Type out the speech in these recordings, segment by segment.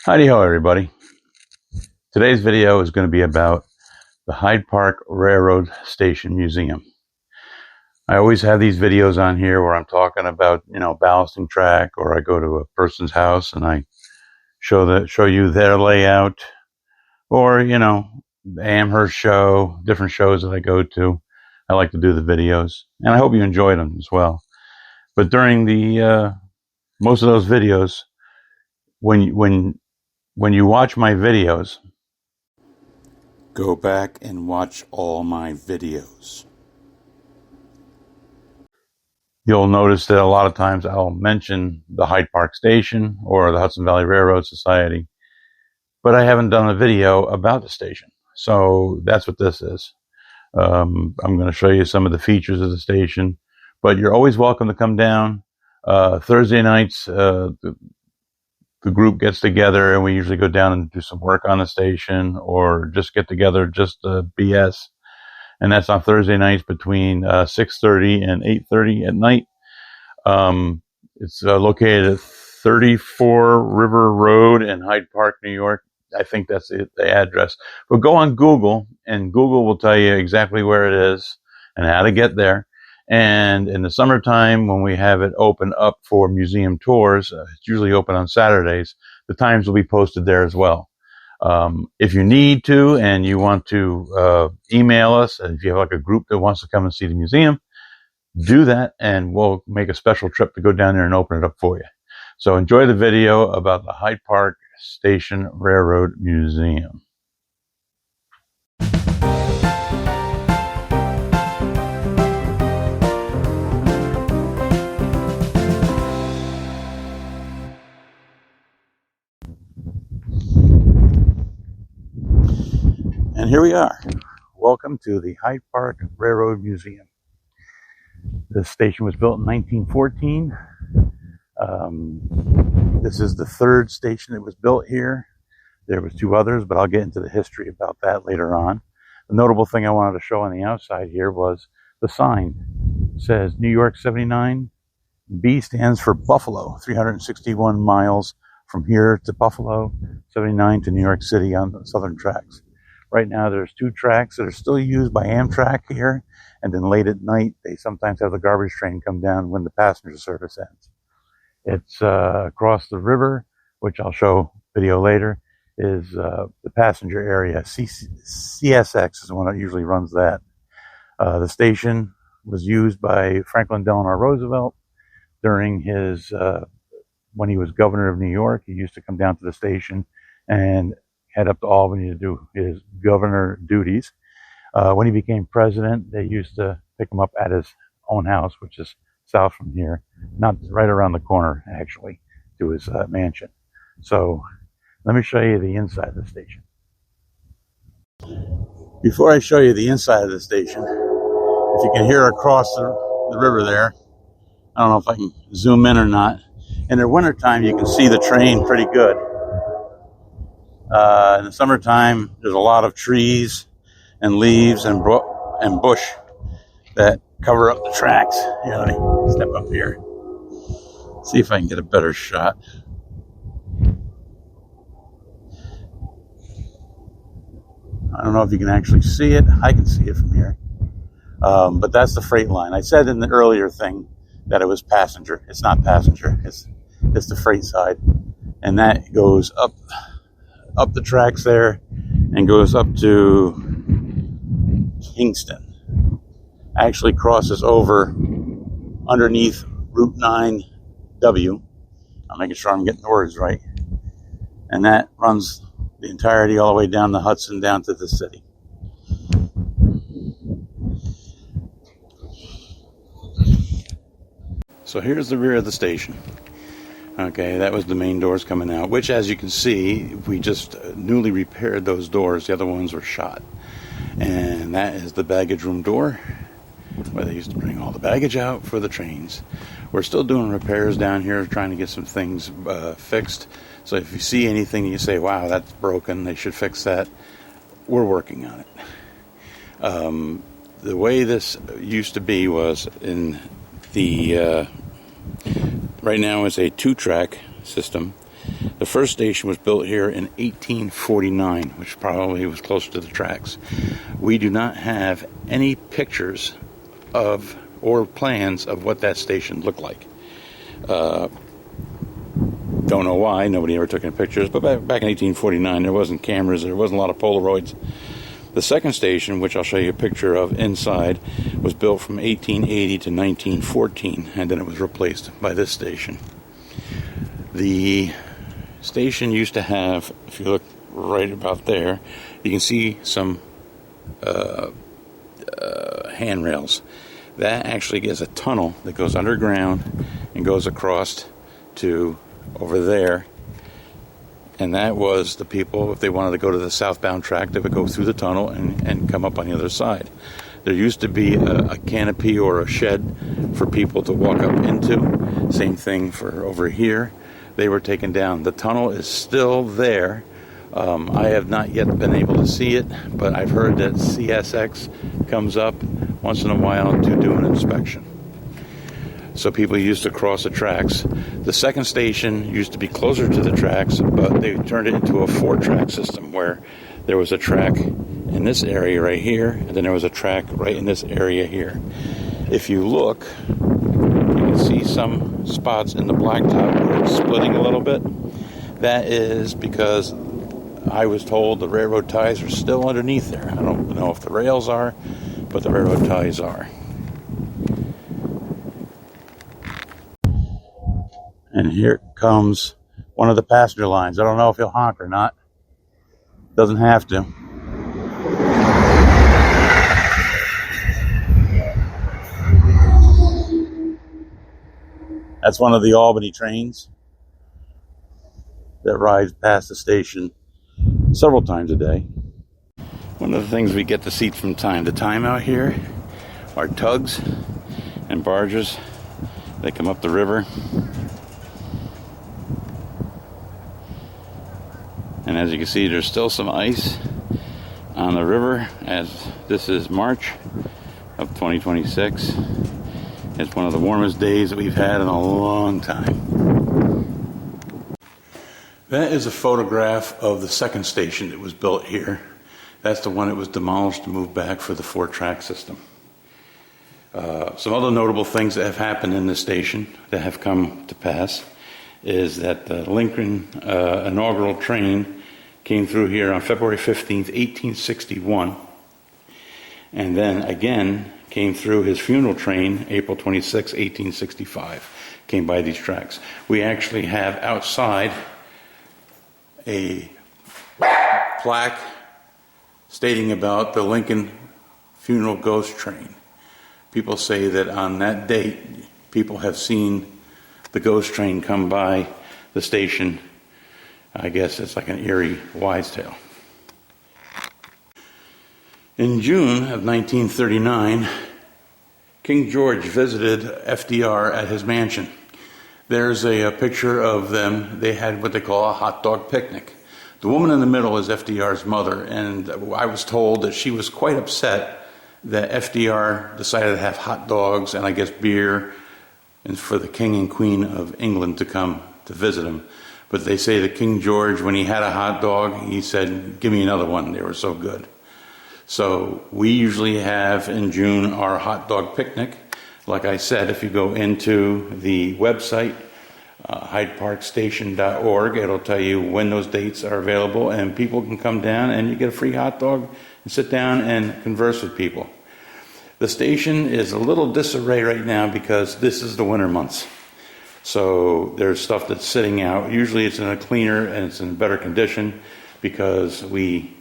Howdy ho, everybody. Today's video is going to be about the Hyde Park Railroad Station Museum. I always have these videos on here where I'm talking about, ballasting track, or I go to a person's house and I show you their layout, or, the Amherst show, different shows that I go to. I like to do the videos, and I hope you enjoyed them as well. But during the most of those videos, when you watch my videos, go back and watch all my videos. You'll notice that a lot of times I'll mention the Hyde Park Station or the Hudson Valley Railroad Society, but I haven't done a video about the station. So that's what this is. I'm going to show you some of the features of the station, but you're always welcome to come down. Thursday nights, the group gets together and we usually go down and do some work on the station, or just get together just to BS. And that's on Thursday nights between 6:30 and 8:30 at night. It's located at 34 River Road in Hyde Park, New York. I think that's the address. But go on Google, and Google will tell you exactly where it is and how to get there. And in the summertime, when we have it open up for museum tours, it's usually open on Saturdays, the times will be posted there as well. If you need to and you want to email us, and if you have like a group that wants to come and see the museum, do that, and we'll make a special trip to go down there and open it up for you. So enjoy the video about the Hyde Park Station Railroad Museum. And here we are. Welcome to the Hyde Park Railroad Museum. This station was built in 1914. This is the third station that was built here. There was two others, but I'll get into the history about that later on. The notable thing I wanted to show on the outside here was the sign. It says New York 79. B stands for Buffalo, 361 miles from here to Buffalo, 79 to New York City on the southern tracks. Right now there's two tracks that are still used by Amtrak here, and then late at night they sometimes have the garbage train come down when the passenger service ends. It's across the river, which I'll show video later, is the passenger area. CSX is the one that usually runs that. The station was used by Franklin Delano Roosevelt during his, when he was governor of New York. He used to come down to the station and head up to Albany to do his governor duties. When he became president, they used to pick him up at his own house, which is south from here, not right around the corner, actually, to his mansion. So let me show you the inside of the station. Before I show you the inside of the station, if you can hear across the river there, I don't know if I can zoom in or not. In the wintertime, you can see the train pretty good. In the summertime, there's a lot of trees and leaves and bush that cover up the tracks. Here, let me step up here. See if I can get a better shot. I don't know if you can actually see it. I can see it from here. But that's the freight line. I said in the earlier thing that it was passenger. It's not passenger. It's the freight side. And that goes up the tracks there and goes up to Kingston. Actually crosses over underneath Route 9W. I'm making sure I'm getting the words right. And that runs the entirety all the way down the Hudson down to the city. So here's the rear of the station. Okay, that was the main doors coming out, which, as you can see, we just newly repaired those doors. The other ones were shot. And that is the baggage room door, where they used to bring all the baggage out for the trains. We're still doing repairs down here, trying to get some things fixed. So if you see anything you say, wow, that's broken, they should fix that, we're working on it. The way this used to be was in the... right now it's a 2-track system, The first station was built here in 1849, which probably was closer to the tracks. We do not have any pictures of or plans of what that station looked like. Don't know why, nobody ever took any pictures, but back in 1849 there wasn't cameras, there wasn't a lot of Polaroids. The second station, which I'll show you a picture of inside, was built from 1880 to 1914, and then it was replaced by this station. The station used to have, if you look right about there, you can see some handrails. That actually is a tunnel that goes underground and goes across to over there, and that was the people, if they wanted to go to the southbound track, they would go through the tunnel and come up on the other side. There used to be a canopy or a shed for people to walk up into. Same thing for over here. They were taken down. The tunnel is still there. I have not yet been able to see it, but I've heard that CSX comes up once in a while to do an inspection. So people used to cross the tracks. The second station used to be closer to the tracks, but they turned it into a 4-track system where there was a track in this area right here, and then there was a track right in this area here. If you look, you can see some spots in the blacktop where it's splitting a little bit. That is because I was told the railroad ties are still underneath there. I don't know if the rails are, but the railroad ties are. And here comes one of the passenger lines. I don't know if he'll honk or not. Doesn't have to. That's one of the Albany trains that rides past the station several times a day. One of the things we get to see from time to time out here are tugs and barges. They come up the river. And as you can see, there's still some ice on the river as this is March of 2026. It's one of the warmest days that we've had in a long time. That is a photograph of the second station that was built here. That's the one that was demolished to move back for the 4-track system. Some other notable things that have happened in this station that have come to pass is that the Lincoln inaugural train came through here on February 15th, 1861, and then again came through his funeral train April 26, 1865, came by these tracks. We actually have outside a plaque stating about the Lincoln funeral ghost train. People say that on that date, people have seen the ghost train come by the station. I guess it's like an eerie wise tale. In June of 1939, King George visited FDR at his mansion. There's a picture of them. They had what they call a hot dog picnic. The woman in the middle is FDR's mother, and I was told that she was quite upset that FDR decided to have hot dogs and I guess beer and for the King and Queen of England to come to visit him. But they say that King George, when he had a hot dog, he said, "Give me another one. They were so good." So we usually have in June our hot dog picnic. Like I said, if you go into the website, hydeparkstation.org, it'll tell you when those dates are available, and people can come down and you get a free hot dog and sit down and converse with people. The station is a little disarray right now because this is the winter months. So there's stuff that's sitting out. Usually it's in a cleaner and it's in better condition because we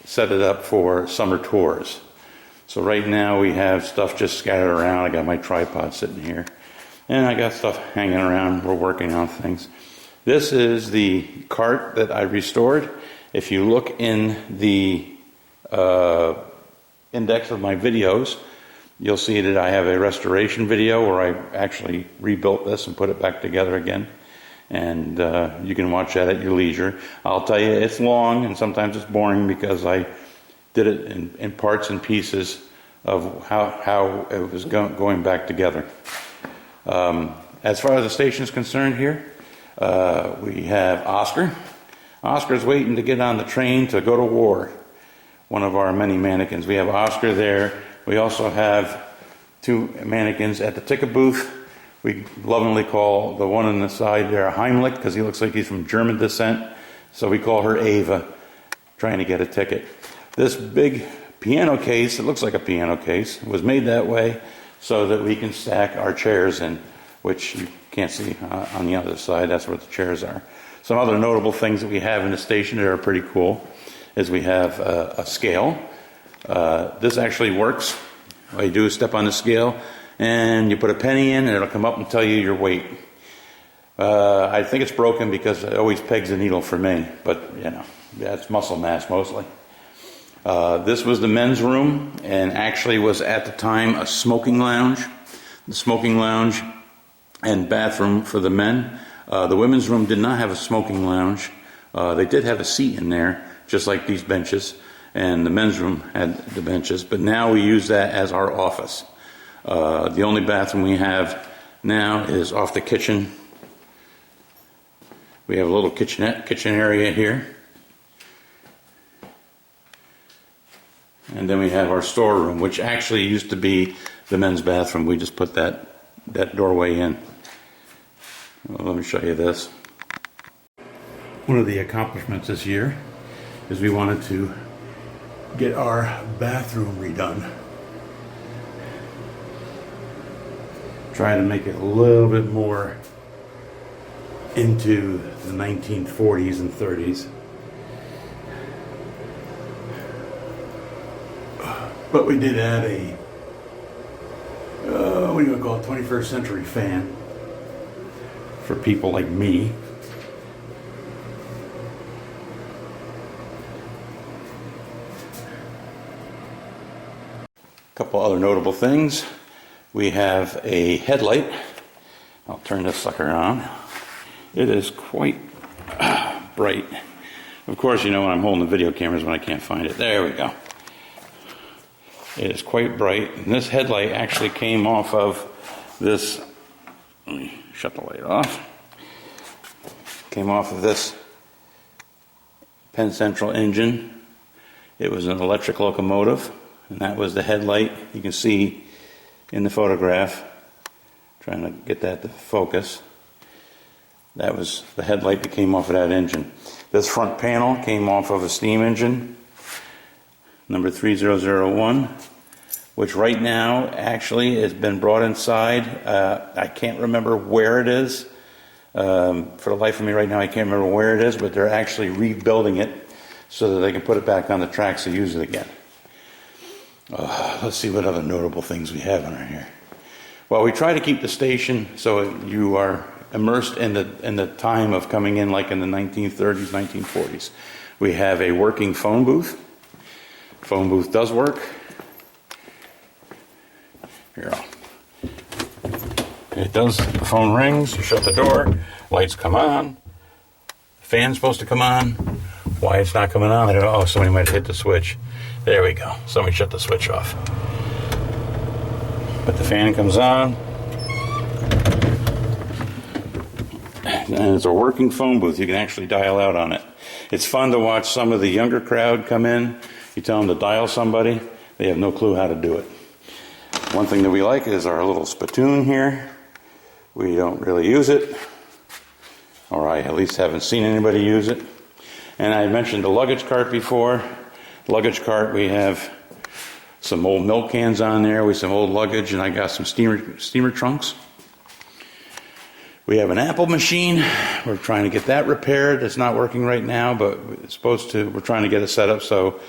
set it up for summer tours. So right now we have stuff just scattered around. I got my tripod sitting here. And I got stuff hanging around. We're working on things. This is the cart that I restored. If you look in the index of my videos, you'll see that I have a restoration video where I actually rebuilt this and put it back together again. And you can watch that at your leisure. I'll tell you, it's long and sometimes it's boring because I did it in parts and pieces of how it was going back together. As far as the station is concerned here, We have Oscar. Oscar's waiting to get on the train to go to war. One of our many mannequins. We have Oscar there. We also have 2 mannequins at the ticket booth. We lovingly call the one on the side there Heimlich, because he looks like he's from German descent. So we call her Ava, trying to get a ticket. This big piano case, it looks like a piano case, was made that way so that we can stack our chairs in, which you can't see on the other side. That's where the chairs are. Some other notable things that we have in the station that are pretty cool is we have a scale. This actually works. All you do is step on the scale and you put a penny in and it'll come up and tell you your weight. I think it's broken because it always pegs the needle for me, but you know, that's muscle mass mostly. This was the men's room and actually was at the time a smoking lounge. The smoking lounge and bathroom for the men. The women's room did not have a smoking lounge. They did have a seat in there, just like these benches, and the men's room had the benches, but now we use that as our office. The only bathroom we have now is off the kitchen. We have a little kitchen area here. And then we have our storeroom, which actually used to be the men's bathroom. We just put that doorway in. Well, let me show you this. One of the accomplishments this year is we wanted to get our bathroom redone. Try to make it a little bit more into the 1940s and 30s. But we did add a, what do you call it, 21st century fan for people like me. A couple other notable things. We have a headlight. I'll turn this sucker on. It is quite bright. Of course, you know when I'm holding the video cameras when I can't find it. There we go. It is quite bright. And this headlight actually came off of this, let me shut the light off. Came off of this Penn Central engine. It was an electric locomotive, and that was the headlight. You can see in the photograph, trying to get that to focus. That was the headlight that came off of that engine. This front panel came off of a steam engine, number 3001, which right now actually has been brought inside. I can't remember where it is. For the life of me right now, I can't remember where it is, but they're actually rebuilding it so that they can put it back on the tracks to use it again. Let's see what other notable things we have in here. Well, we try to keep the station so you are immersed in the time of coming in, like in the 1930s, 1940s. We have a working phone booth. Phone booth does work. Here, it does. The phone rings. You shut the door. Lights come on. Fan's supposed to come on. Why it's not coming on? I don't know. Oh, somebody might have hit the switch. There we go. Somebody shut the switch off. But the fan comes on. And it's a working phone booth. You can actually dial out on it. It's fun to watch some of the younger crowd come in. You tell them to dial somebody. They have no clue how to do it. One thing that we like is our little spittoon here. We don't really use it. Or I at least haven't seen anybody use it. And I mentioned the luggage cart before. Luggage cart, we have some old milk cans on there with some old luggage, and I got some steamer trunks. We have an Apple machine. We're trying to get that repaired. It's not working right now, but it's supposed to. We're trying to get it set up so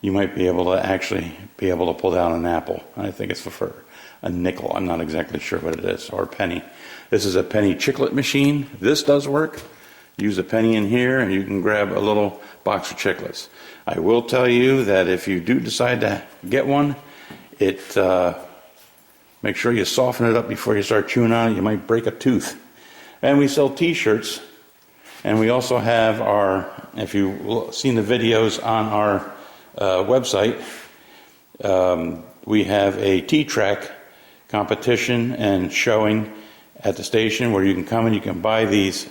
you might be able to actually be able to pull down an apple. I think it's for a nickel. I'm not exactly sure what it is, or a penny. This is a penny chiclet machine. This does work. Use a penny in here and you can grab a little box of chiclets. I will tell you that if you do decide to get one, make sure you soften it up before you start chewing on it. You might break a tooth. And we sell t-shirts, and we also have our, if you've seen the videos on our website, we have a T-Track competition and showing at the station where you can come and you can buy these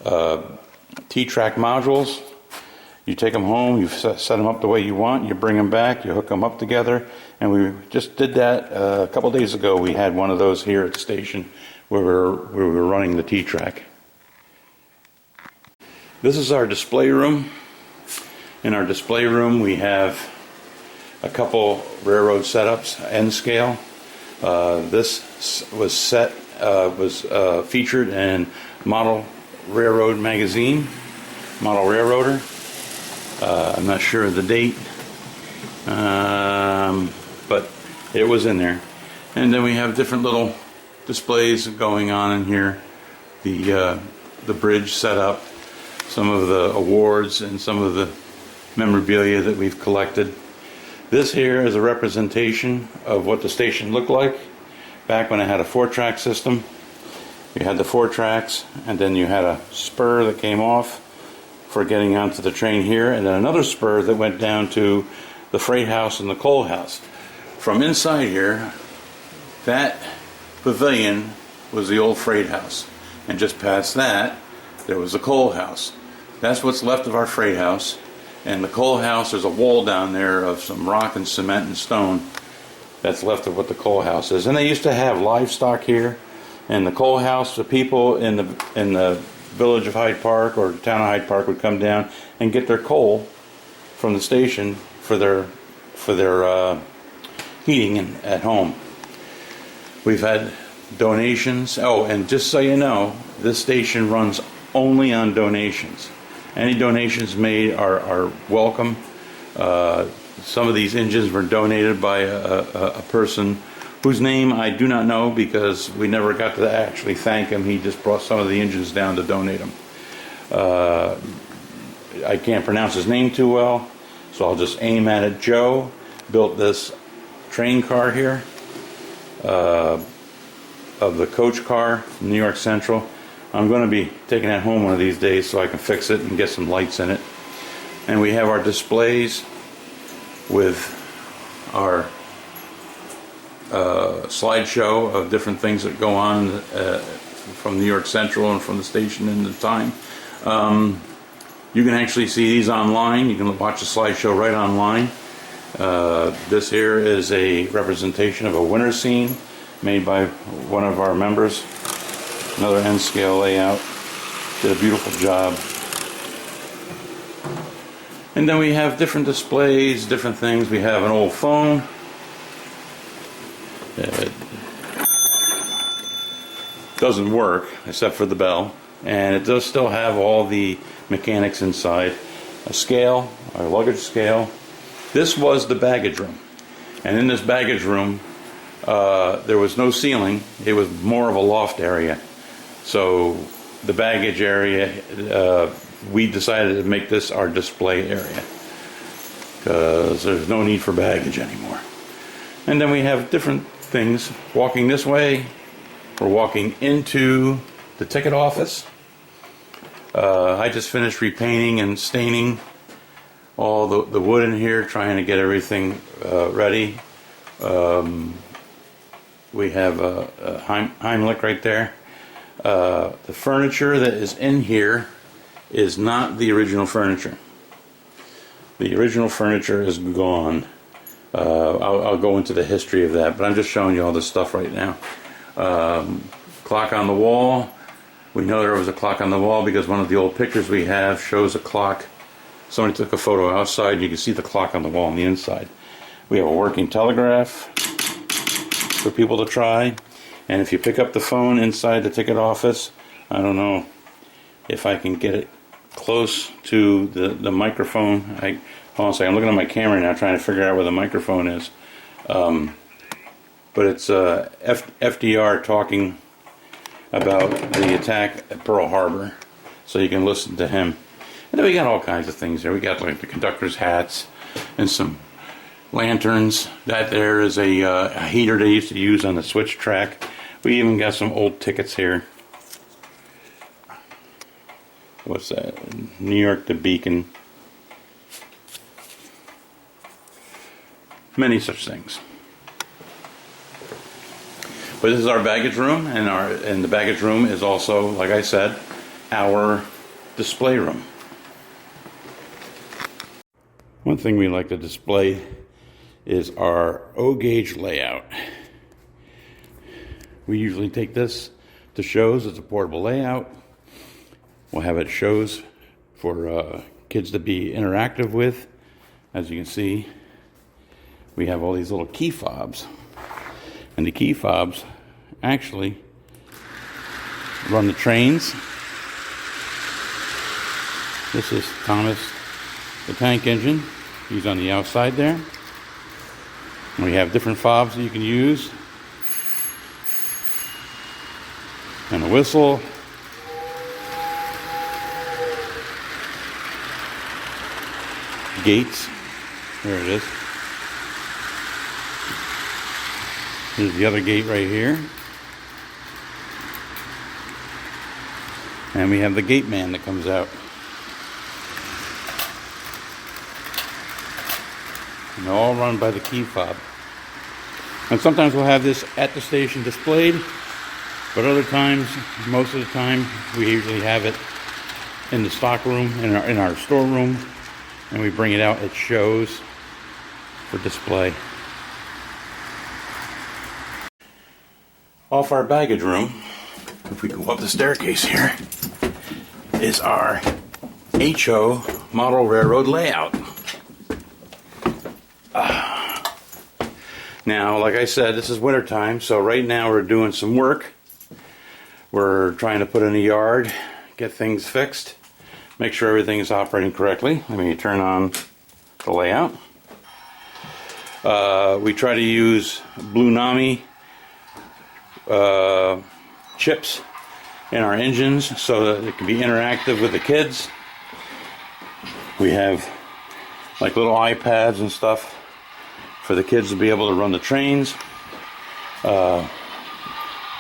T-Track modules. You take them home, you set them up the way you want, you bring them back, you hook them up together, and we just did that a couple days ago. We had one of those here at the station where we were running the T-Track. This is our display room. In our display room we have a couple railroad setups, N scale. This was featured in Model Railroad magazine, Model Railroader. I'm not sure of the date, but it was in there. And then we have different little displays going on in here. The bridge set up, some of the awards, and some of the memorabilia that we've collected. This here is a representation of what the station looked like back when it had a 4-track system. You had the 4 tracks, and then you had a spur that came off for getting onto the train here, and then another spur that went down to the freight house and the coal house. From inside here, that pavilion was the old freight house, and just past that there was the coal house. That's what's left of our freight house. And the coal house, there's a wall down there of some rock and cement and stone that's left of what the coal house is. And they used to have livestock here. And the coal house, the people in the village of Hyde Park or town of Hyde Park would come down and get their coal from the station for their heating at home. We've had donations. Oh, and just so you know, this station runs only on donations. Any donations made are welcome. Some of these engines were donated by a person whose name I do not know because we never got to actually thank him. He just brought some of the engines down to donate them. I can't pronounce his name too well, so I'll just aim at it. Joe built this train car here, of the coach car from New York Central. I'm going to be taking that home one of these days so I can fix it and get some lights in it. And we have our displays with our slideshow of different things that go on from New York Central and from the station in the time. You can actually see these online. You can watch the slideshow right online. This here is a representation of a winter scene made by one of our members. Another N-scale layout. Did a beautiful job. And then we have different displays, different things. We have an old phone. It doesn't work except for the bell. And it does still have all the mechanics inside. A scale, a luggage scale. This was the baggage room. And in this baggage room, there was no ceiling. It was more of a loft area. So the baggage area, we decided to make this our display area because there's no need for baggage anymore. And then we have different things. Walking this way, we're walking into the ticket office. I just finished repainting and staining all the wood in here, trying to get everything ready. We have a Heimlich right there. The furniture that is in here is not the original furniture. The original furniture is gone. I'll go into the history of that, but I'm just showing you all this stuff right now. Clock on the wall. We know there was a clock on the wall because one of the old pictures we have shows a clock. Somebody took a photo outside and you can see the clock on the wall on the inside. We have a working telegraph for people to try. And if you pick up the phone inside the ticket office, I don't know if I can get it close to the microphone. Hold on a second, I'm looking at my camera now trying to figure out where the microphone is. But it's FDR talking about the attack at Pearl Harbor, so you can listen to him. And then we got all kinds of things there. We got like the conductor's hats and some lanterns. That there is a heater they used to use on the switch track. We even got some old tickets here. What's that? New York to Beacon. Many such things. But this is our baggage room, and the baggage room is also, like I said, our display room. One thing we like to display is our O-gauge layout. We usually take this to shows as a portable layout. We'll have it shows for kids to be interactive with. As you can see, we have all these little key fobs. And the key fobs actually run the trains. This is Thomas the Tank Engine. He's on the outside there. And we have different fobs that you can use. And a whistle. Gates. There it is. Here's the other gate right here. And we have the gate man that comes out. And they're all run by the key fob. And sometimes we'll have this at the station displayed, but other times, most of the time, we usually have it in the stock room, in our storeroom, and we bring it out at shows for display. Off our baggage room, if we go up the staircase here, is our HO model railroad layout. Now, like I said, this is wintertime, so right now we're doing some work. We're trying to put in a yard, get things fixed, make sure everything is operating correctly. Let me turn on the layout. We try to use Blue Nami chips in our engines so that it can be interactive with the kids. We have like little iPads and stuff for the kids to be able to run the trains. The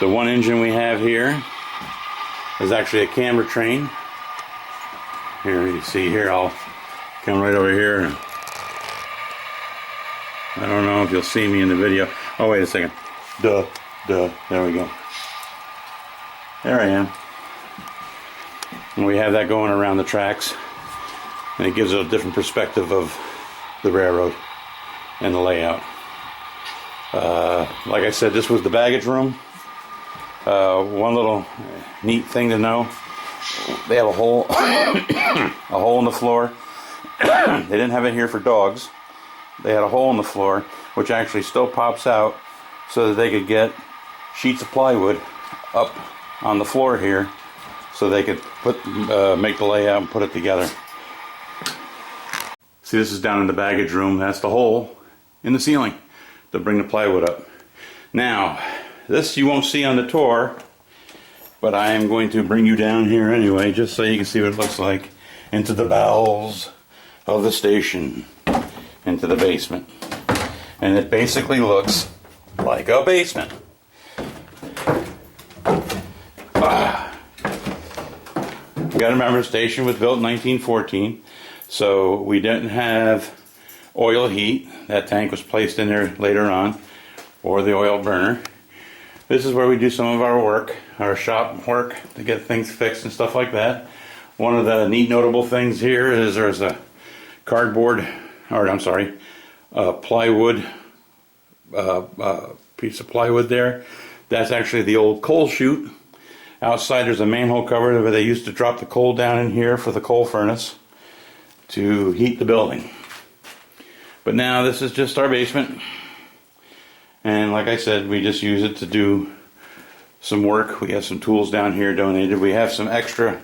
one engine we have here is actually a camera train. Here you see here, I'll come right over here. And I don't know if you'll see me in the video. Oh, wait a second. There we go. There I am. And we have that going around the tracks. And it gives a different perspective of the railroad and the layout. Like I said, this was the baggage room. One little neat thing to know, they have a hole a hole in the floor. They didn't have it here for dogs. They had a hole in the floor which actually still pops out so that they could get sheets of plywood up on the floor here so they could make the layout and put it together. See, this is down in the baggage room. That's the hole in the ceiling to bring the plywood up. Now, this you won't see on the tour, but I am going to bring you down here anyway, just so you can see what it looks like, into the bowels of the station, into the basement. And it basically looks like a basement. You gotta remember, the station was built in 1914, so we didn't have oil heat. That tank was placed in there later on, or the oil burner. This is where we do some of our work, our shop work, to get things fixed and stuff like that. One of the neat notable things here is there's a plywood piece of plywood there. That's actually the old coal chute. Outside there's a manhole cover where they used to drop the coal down in here for the coal furnace to heat the building. But now this is just our basement. And like I said, we just use it to do some work. We have some tools down here donated. We have some extra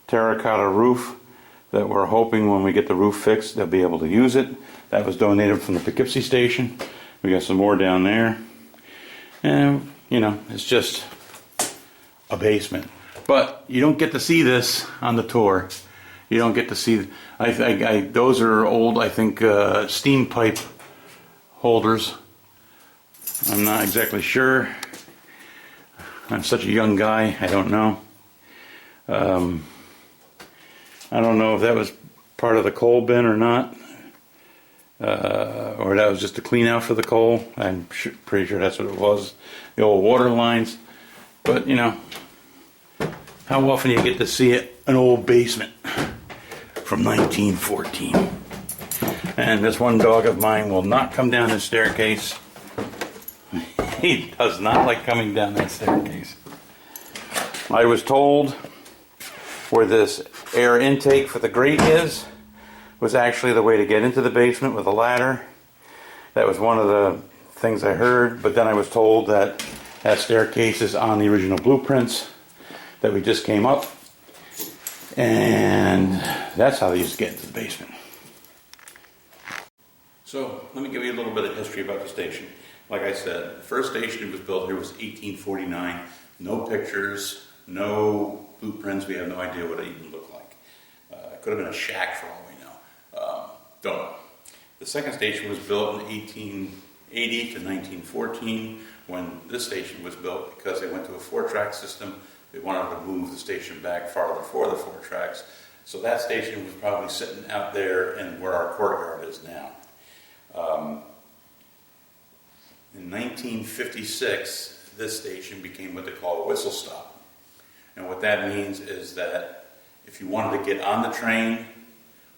terracotta roof that we're hoping when we get the roof fixed they'll be able to use it. That was donated from the Poughkeepsie station. We got some more down there. And, you know, it's just a basement. But you don't get to see this on the tour. You don't get to see... those are old, I think, steam pipe holders. I'm not exactly sure. I'm such a young guy, I don't know. I don't know if that was part of the coal bin or not. Or that was just a clean out for the coal. I'm pretty sure that's what it was. The old water lines. But, you know, How often do you get to see an old basement from 1914? And this one dog of mine will not come down the staircase. He does not like coming down that staircase. I was told where this air intake for the grate was actually the way to get into the basement with a ladder. That was one of the things I heard, but then I was told that that staircase is on the original blueprints that we just came up, and that's how they used to get into the basement. So let me give you a little bit of history about the station. Like I said, the first station that was built here was 1849. No pictures, no blueprints. We have no idea what it even looked like. It could have been a shack for all we know. Don't know. The second station was built in 1880 to 1914 when this station was built because they went to a 4-track system. They wanted to move the station back farther for the 4 tracks. So that station was probably sitting out there in where our courtyard is now. In 1956, this station became what they call a whistle stop. And what that means is that if you wanted to get on the train,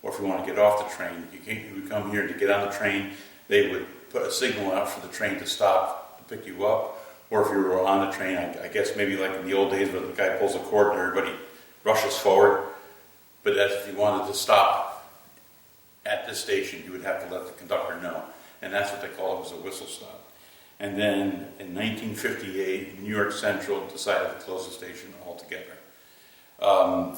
or if you want to get off the train, you come here to get on the train, they would put a signal out for the train to stop to pick you up. Or if you were on the train, I guess maybe like in the old days where the guy pulls a cord and everybody rushes forward. But if you wanted to stop at this station, you would have to let the conductor know. And that's what they call it, was a whistle stop. And then in 1958, New York Central decided to close the station altogether. In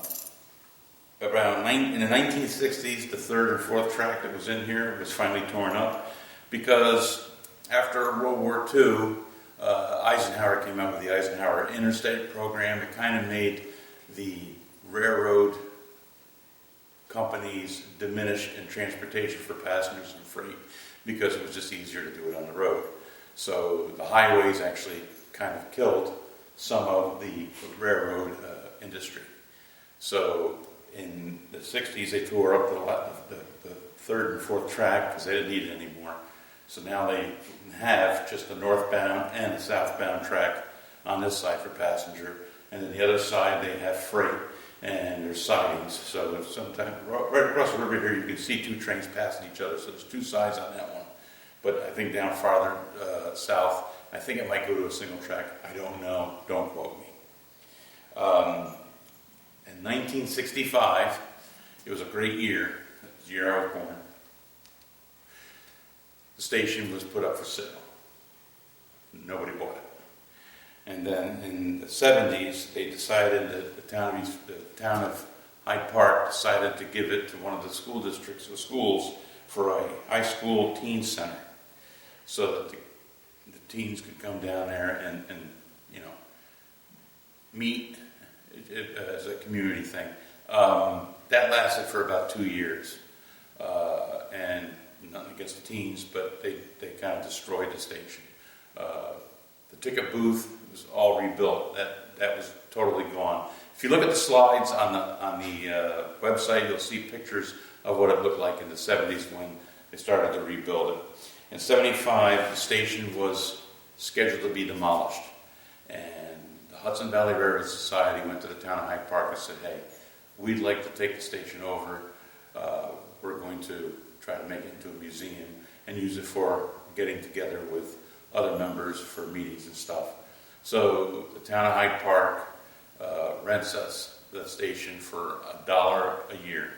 the 1960s, the 3rd and 4th track that was in here was finally torn up because after World War II, Eisenhower came out with the Eisenhower Interstate Program. It kind of made the railroad companies diminish in transportation for passengers and freight because it was just easier to do it on the road. So the highways actually kind of killed some of the railroad industry. So in the 60s, they tore up the 3rd and 4th track because they didn't need it anymore. So now they have just the northbound and the southbound track on this side for passenger, and then the other side they have freight, and there's sidings. So there's sometimes right across the river here you can see 2 trains passing each other. So there's 2 sides on that one. But I think down farther south, I think it might go to a single track. I don't know. Don't quote me. In 1965, it was a great year. It was the year I was born. The station was put up for sale. Nobody bought it. And then in the 70s, they decided that the town of Hyde Park decided to give it to one of the school districts or schools for a high school teen center, so that the teens could come down there and meet as a community thing. That lasted for about 2 years, and nothing against the teens, but they kind of destroyed the station. The ticket booth was all rebuilt. That was totally gone. If you look at the slides on the website, you'll see pictures of what it looked like in the 70s when they started to rebuild it. In 75, the station was scheduled to be demolished, and the Hudson Valley Railroad Society went to the town of Hyde Park and said, "Hey, we'd like to take the station over. We're going to try to make it into a museum and use it for getting together with other members for meetings and stuff." So the town of Hyde Park rents us the station for $1 a year.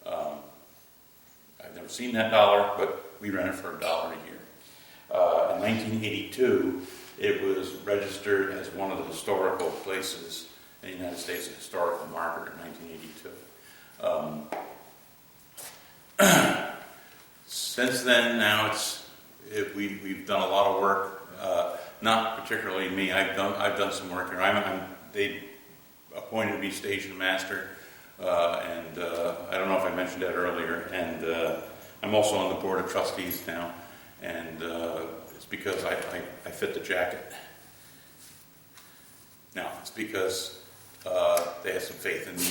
I've never seen that dollar, but we rent it for $1 a year. In 1982, it was registered as one of the historical places in the United States, a historical marker in 1982. Since then, now we've done a lot of work. Not particularly me. I've done some work here. They appointed me station master, and I don't know if I mentioned that earlier. And I'm also on the board of trustees now, and it's because I fit the jacket. Now it's because they had some faith in me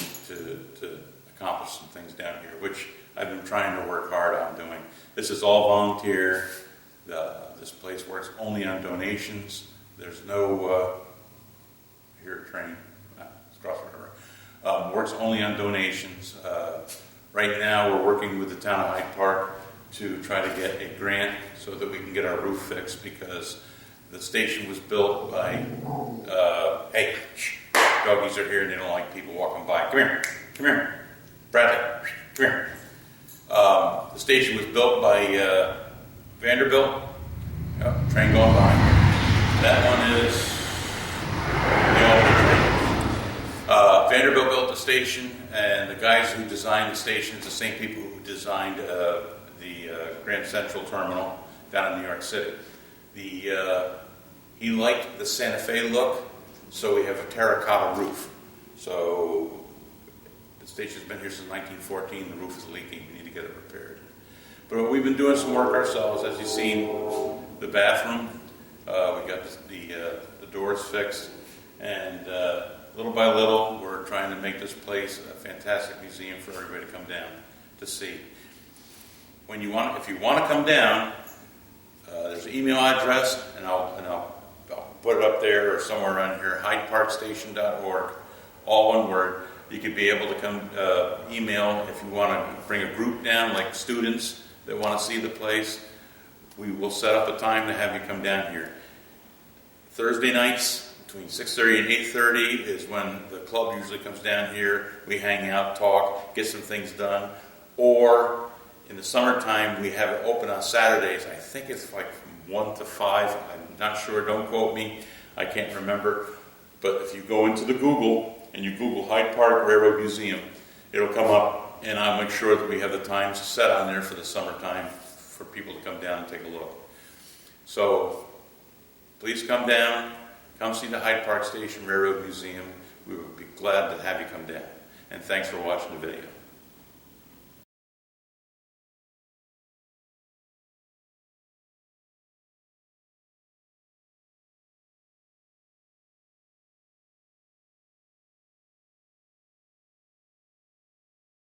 to accomplish some things down here, which I've been trying to work hard on doing. This is all volunteer. This place works only on donations. There's no here at train. Cross River. Works only on donations. Right now we're working with the town of Hyde Park to try to get a grant so that we can get our roof fixed, because the station was built by, hey, shh, doggies are here and they don't like people walking by. Come here, Bradley, come here. The station was built by Vanderbilt. Yep, train going by. That one is the old train. Vanderbilt built the station, and the guys who designed the station is the same people who designed the Grand Central Terminal down in New York City. He liked the Santa Fe look, so we have a terracotta roof. So the station's been here since 1914. The roof is leaking. We need to get it repaired. But we've been doing some work ourselves. As you've seen, the bathroom, we got the doors fixed, and little by little, we're trying to make this place a fantastic museum for everybody to come down to see. If you want to come down, there's an email address, and I'll put it up there or somewhere around here, hydeparkstation.org, all one word. You could be able to come email if you want to bring a group down, like students that want to see the place. We will set up a time to have you come down here. Thursday nights between 6:30 and 8:30 is when the club usually comes down here. We hang out, talk, get some things done. Or in the summertime, we have it open on Saturdays. I think it's like from 1 to 5. I'm not sure. Don't quote me. I can't remember. But if you go into the Google and you Google Hyde Park Railroad Museum, it'll come up, and I'll make sure that we have the times set on there for the summertime for people to come down and take a look. So please come down. Come see the Hyde Park Station Railroad Museum. We would be glad to have you come down. And thanks for watching the video.